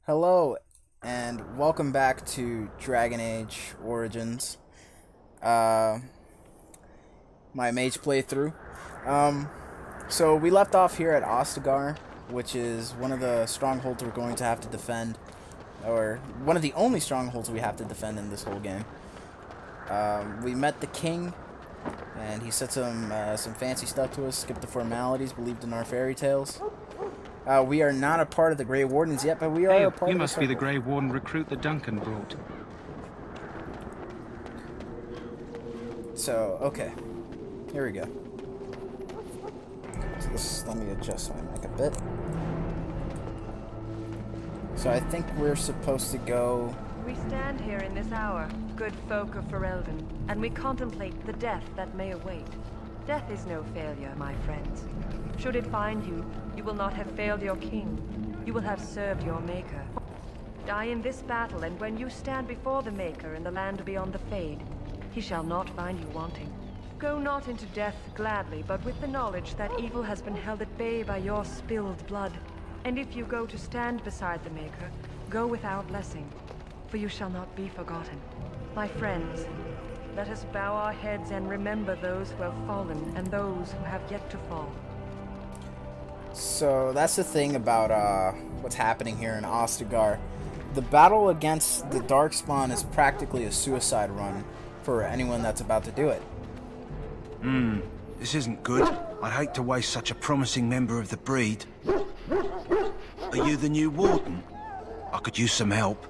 Hello, and welcome back to Dragon Age Origins. Uh, my mage playthrough. So we left off here at OSTAGAR, which is one of the strongholds we're going to have to defend, or one of the only strongholds we have to defend in this whole game. We met the king, and he said some fancy stuff to us, skipped the formalities, believed in our fairy tales. We are not a part of the Grey Wardens yet, but we are Hey, a part you of must the be the circle. Grey Warden recruit that Duncan brought. So, okay. Here we go. So let me adjust my mic a bit. So I think we're supposed to go... We stand here in this hour, good folk of Ferelden, and we contemplate the death that may await. Death is no failure, my friends. Should it find you, you will not have failed your king. You will have served your maker. Die in this battle, and when you stand before the Maker in the land beyond the Fade, he shall not find you wanting. Go not into death gladly, but with the knowledge that evil has been held at bay by your spilled blood. And if you go to stand beside the Maker, go with our blessing, for you shall not be forgotten. My friends, let us bow our heads and remember those who have fallen and those who have yet to fall. So that's the thing about what's happening here in Ostagar. The battle against the Darkspawn is practically a suicide run for anyone that's about to do it. This isn't good. I'd hate to waste such a promising member of the breed. Are you the new warden? I could use some help.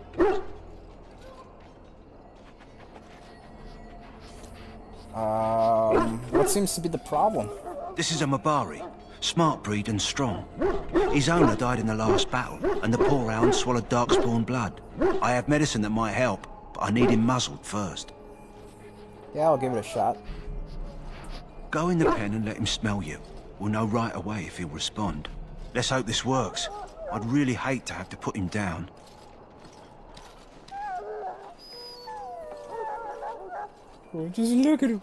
What seems to be the problem? This is a Mabari. Smart breed and strong. His owner died in the last battle, and the poor hound swallowed darkspawn blood. I have medicine that might help, but I need him muzzled first. Yeah, I'll give it a shot. Go in the pen and let him smell you. We'll know right away if he'll respond. Let's hope this works. I'd really hate to have to put him down. Oh, just look at him.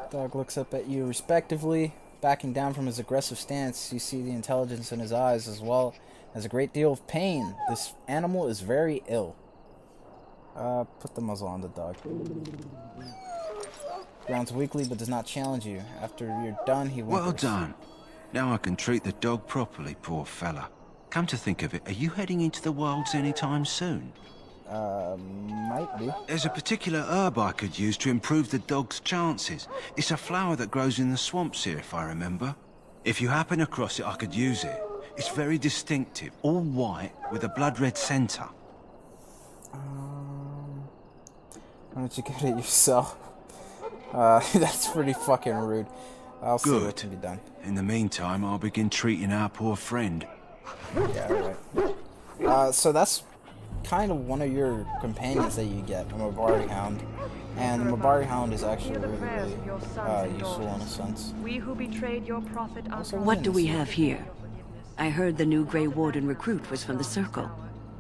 Dog looks up at you respectively, backing down from his aggressive stance. You see the intelligence in his eyes as well as a great deal of pain. This animal is very ill. Put the muzzle on the dog. Grounds weakly but does not challenge you. After you're done, he Well whimpers. done. Now I can treat the dog properly, poor fella. Come to think of it, are you heading into the wilds anytime soon? Might be. There's a particular herb I could use to improve the dog's chances. It's a flower that grows in the swamps here, if I remember. If you happen across it, I could use it. It's very distinctive, all white with a blood-red centre. Why don't you get it yourself? That's pretty fucking rude. I'll see what Good. can be done. In the meantime, I'll begin treating our poor friend. Yeah, alright. So that's kind of one of your companions that you get, a Mabari Hound. And the Mabari Hound is actually Hear the really, prayers really of your sons and useful in a daughters. sense. We who betrayed your prophet Also, uncle. What do we have here? I heard the new Grey Warden recruit was from the Circle.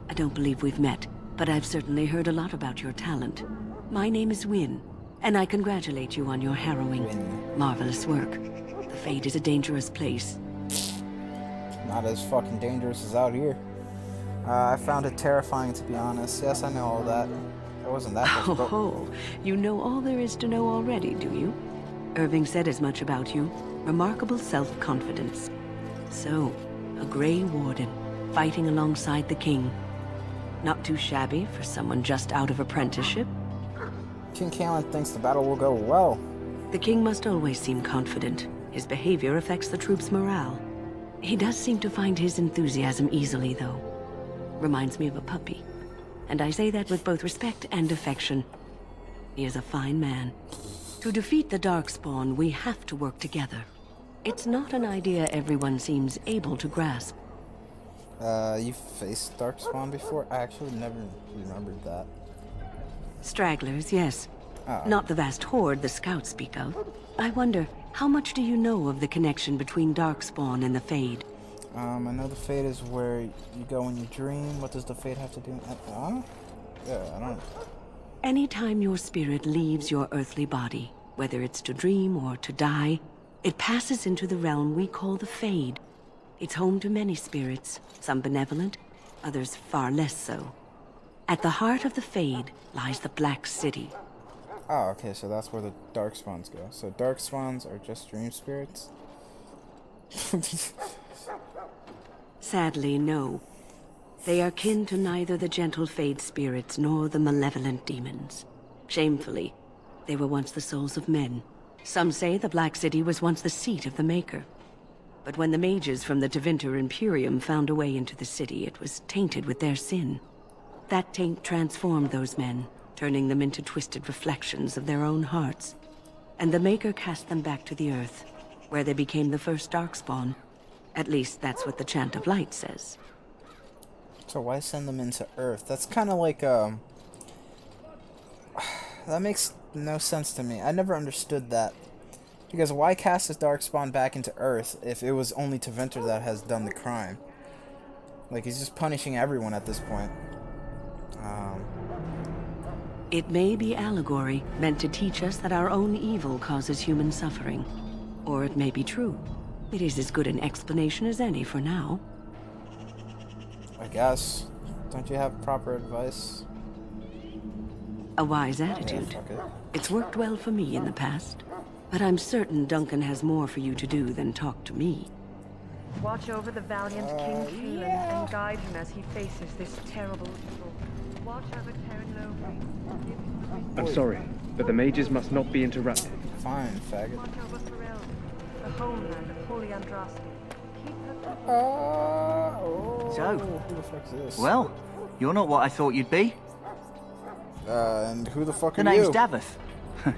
I don't believe we've met, but I've certainly heard a lot about your talent. My name is Wynne, and I congratulate you on your harrowing, Wynne. marvelous work. The Fade is a dangerous place. Not as fucking dangerous as out here. I found it terrifying, to be honest. Yes, I know all that. It wasn't that Oh, difficult. ho. You know all there is to know already, do you? Irving said as much about you. Remarkable self-confidence. So, a Grey Warden, fighting alongside the King. Not too shabby for someone just out of apprenticeship. King Kalen thinks the battle will go well. The King must always seem confident. His behavior affects the troops' morale. He does seem to find his enthusiasm easily, though. Reminds me of a puppy. And I say that with both respect and affection. He is a fine man. To defeat the Darkspawn, we have to work together. It's not an idea everyone seems able to grasp. You faced Darkspawn before? I actually never remembered that. Stragglers, yes. Oh. Not the vast horde the scouts speak of. I wonder, how much do you know of the connection between Darkspawn and the Fade? I know the Fate is where you go when you dream. What does the Fate have to do? Yeah, I don't... Anytime your spirit leaves your earthly body, whether it's to dream or to die, it passes into the realm we call the Fade. It's home to many spirits, some benevolent, others far less so. At the heart of the Fade lies the Black City. Oh, okay, so that's where the darkspawns go. So darkspawns are just dream spirits? Sadly, no. They are kin to neither the gentle Fade spirits nor the malevolent demons. Shamefully, they were once the souls of men. Some say the Black City was once the seat of the Maker. But when the mages from the Tevinter Imperium found a way into the city, it was tainted with their sin. That taint transformed those men, turning them into twisted reflections of their own hearts. And the Maker cast them back to the Earth, where they became the first Darkspawn. At least that's what the Chant of Light says. So why send them into Earth? That's kind of like, that makes no sense to me. I never understood that. Because why cast this Darkspawn back into Earth if it was only Tevinter that has done the crime? Like, he's just punishing everyone at this point. It may be allegory, meant to teach us that our own evil causes human suffering. Or it may be true. It is as good an explanation as any for now. I guess. Don't you have proper advice? A wise Yeah, attitude. fuck it. It's worked well for me in the past. But I'm certain Duncan has more for you to do than talk to me. Watch over the valiant King Kaelin and guide him as he faces this terrible evil. Watch over Terran Low. I'm sorry, but the mages must not be interrupted. Fine, faggot. Watch over Ferelden, the homeland of Holy Andraste. Keep her So, who the fuck's this? well, you're not what I thought you'd be. And who the fuck The are name's you? Daveth.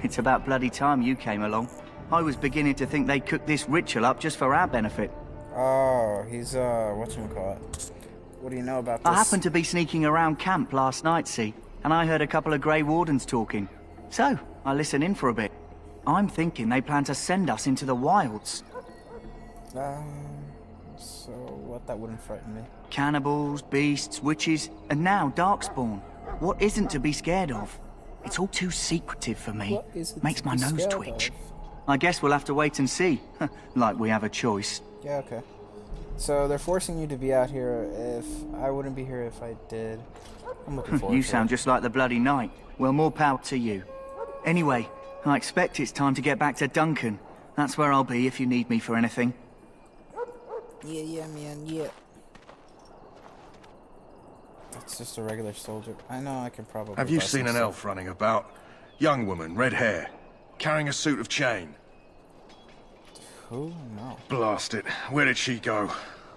It's about bloody time you came along. I was beginning to think they cooked this ritual up just for our benefit. Oh, he's, whatchamacallit. What do you know about this? I happened to be sneaking around camp last night, see, and I heard a couple of Grey Wardens talking. So, I listened in for a bit. I'm thinking they plan to send us into the wilds. So what? That wouldn't frighten me. Cannibals, beasts, witches, and now Darkspawn. What isn't to be scared of? It's all too secretive for me. What is it Makes to my be nose scared twitch. of? I guess we'll have to wait and see. Like we have a choice. Yeah, okay. So they're forcing you to be out here. If I wouldn't be here if I did. I'm looking forward You to sound it. just like the bloody knight. Well, more power to you. Anyway, I expect it's time to get back to Duncan. That's where I'll be if you need me for anything. Yeah, man, yeah. It's just a regular soldier. I know I can probably... Have you buy seen some an stuff. elf running about? Young woman, red hair, carrying a suit of chain. Who? No. Blast it. Where did she go?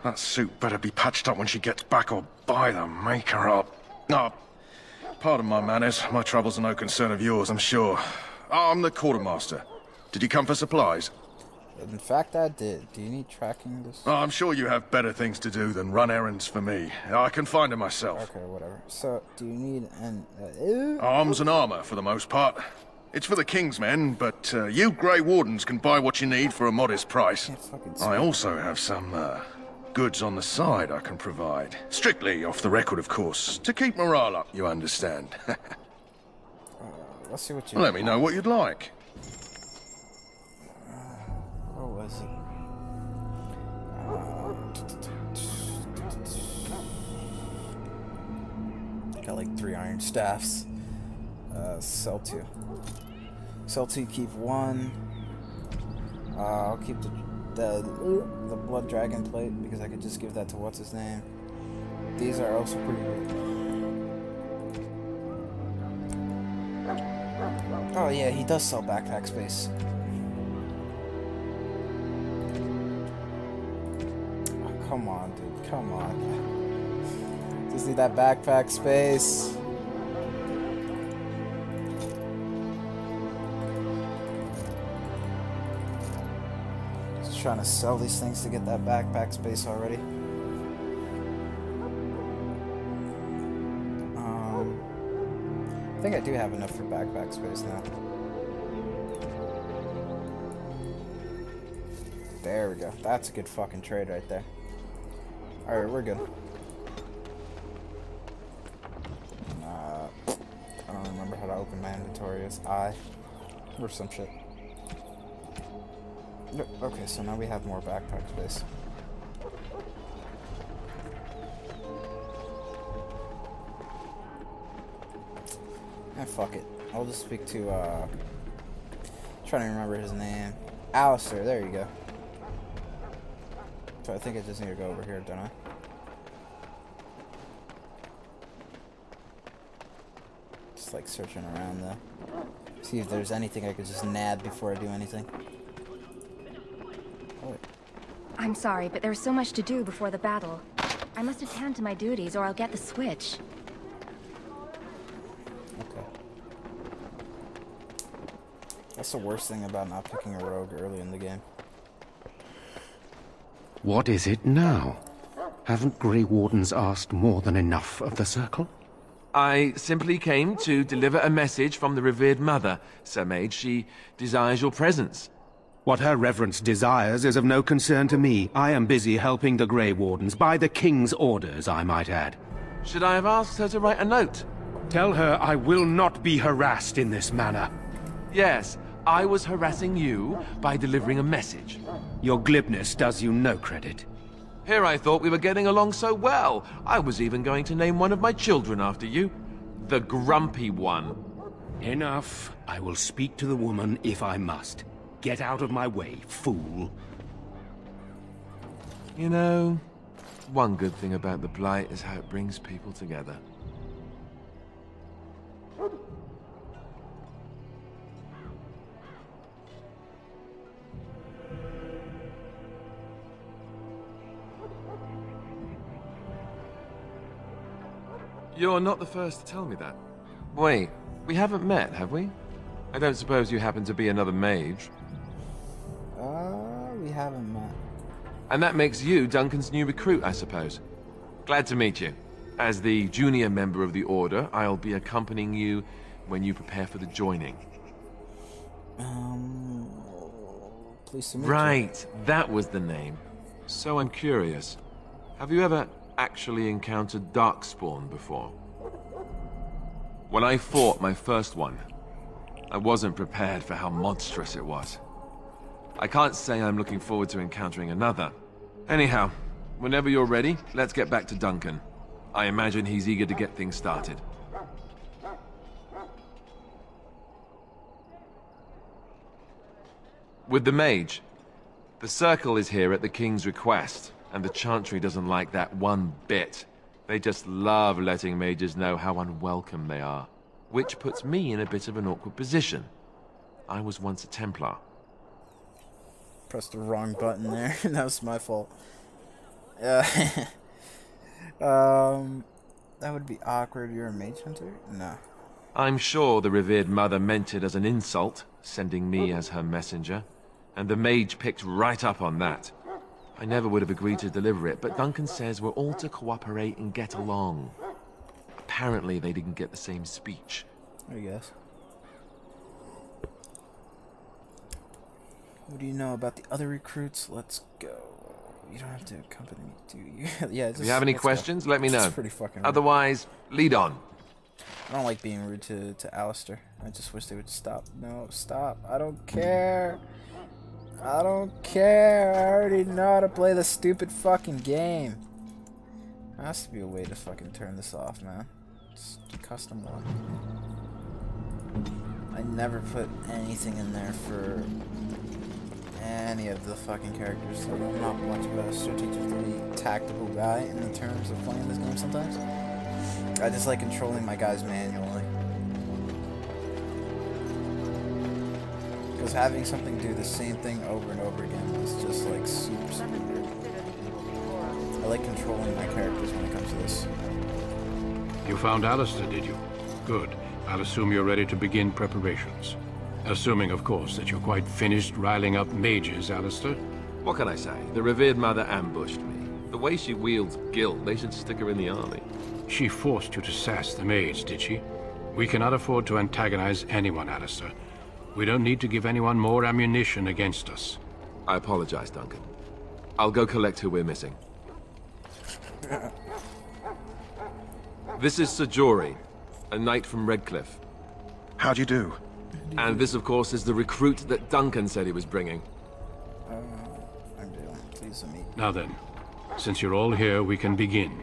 That suit better be patched up when she gets back or by the maker up. Oh, pardon my manners. My troubles are no concern of yours, I'm sure. Oh, I'm the quartermaster. Did you come for supplies? In fact, I did. Do you need tracking this? Oh, I'm sure you have better things to do than run errands for me. I can find them myself. Okay, whatever. So, do you need an... Arms and armor, for the most part. It's for the King's men, but you Grey Wardens can buy what you need for a modest price. Can't fucking I speak. also have some, goods on the side I can provide. Strictly off the record, of course. To keep morale up, you understand. Let's see what you... Let me know what you'd like. Where was it? Got like 3 iron staffs. Sell 2. Sell 2, keep 1. I'll keep the blood dragon plate because I could just give that to what's his name. These are also pretty good. Oh yeah, he does sell backpack space. Oh, come on, dude. Come on. Just need that backpack space. Just trying to sell these things to get that backpack space already. I think I do have enough for backpack space now. There we go. That's a good fucking trade right there. Alright, we're good. I don't remember how to open my inventory. It's I. Or some shit. Okay, so now we have more backpack space. Fuck it. I'll just speak to, trying to remember his name. Alistair, there you go. So I think I just need to go over here, don't I? Just like searching around though. See if there's anything I could just nab before I do anything. Oh, wait. I'm sorry, but there's so much to do before the battle. I must attend to my duties or I'll get the switch. Okay. That's the worst thing about not picking a rogue early in the game. What is it now? Haven't Grey Wardens asked more than enough of the Circle? I simply came to deliver a message from the revered mother, Sir Mage. She desires your presence. What her reverence desires is of no concern to me. I am busy helping the Grey Wardens, by the King's orders, I might add. Should I have asked her to write a note? Tell her I will not be harassed in this manner. Yes, I was harassing you by delivering a message. Your glibness does you no credit. Here I thought we were getting along so well. I was even going to name one of my children after you. The Grumpy One. Enough. I will speak to the woman if I must. Get out of my way, fool. You know, one good thing about the Blight is how it brings people together. You're not the first to tell me that. Wait, we haven't met, have we? I don't suppose you happen to be another mage. We haven't met. And that makes you Duncan's new recruit, I suppose. Glad to meet you. As the junior member of the Order, I'll be accompanying you when you prepare for the joining. Pleased to meet you. Right, that was the name. So I'm curious. Have you ever actually encountered Darkspawn before? When I fought my first one, I wasn't prepared for how monstrous it was. I can't say I'm looking forward to encountering another. Anyhow, whenever you're ready, let's get back to Duncan. I imagine he's eager to get things started. With the mage, the Circle is here at the King's request, and the Chantry doesn't like that one bit. They just love letting mages know how unwelcome they are, which puts me in a bit of an awkward position. I was once a Templar. Pressed the wrong button there. That was my fault. That would be awkward. You're a mage hunter? No. I'm sure the revered mother meant it as an insult, sending me as her messenger, and the mage picked right up on that. I never would have agreed to deliver it, but Duncan says we're all to cooperate and get along. Apparently they didn't get the same speech. I guess. What do you know about the other recruits? Let's go. You don't have to accompany me, do you? Yeah, just, If you have any let's questions, go. let me know. It's pretty fucking rude. Otherwise, lead on. I don't like being rude to Alistair. I just wish they would stop. No, stop. I don't care. I don't care. I already know how to play the stupid fucking game. There has to be a way to fucking turn this off, man. Just custom one. I never put anything in there for any of the fucking characters, so I'm not much of a strategically tactical guy in the terms of playing this game sometimes. I just like controlling my guys manually. Because having something do the same thing over and over again is just like super weird. I like controlling my characters when it comes to this. You found Alistair, did you? Good. I'll assume you're ready to begin preparations. Assuming, of course, that you're quite finished riling up mages, Alistair. What can I say? The revered mother ambushed me. The way she wields guilt, they should stick her in the army. She forced you to sass the mage, did she? We cannot afford to antagonize anyone, Alistair. We don't need to give anyone more ammunition against us. I apologize, Duncan. I'll go collect who we're missing. This is Sir Jory, a knight from Redcliffe. How do you do? And this, of course, is the recruit that Duncan said he was bringing. I'm doing. Pleased to meet you. Now then, since you're all here, we can begin.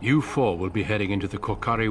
You four will be heading into the Kokari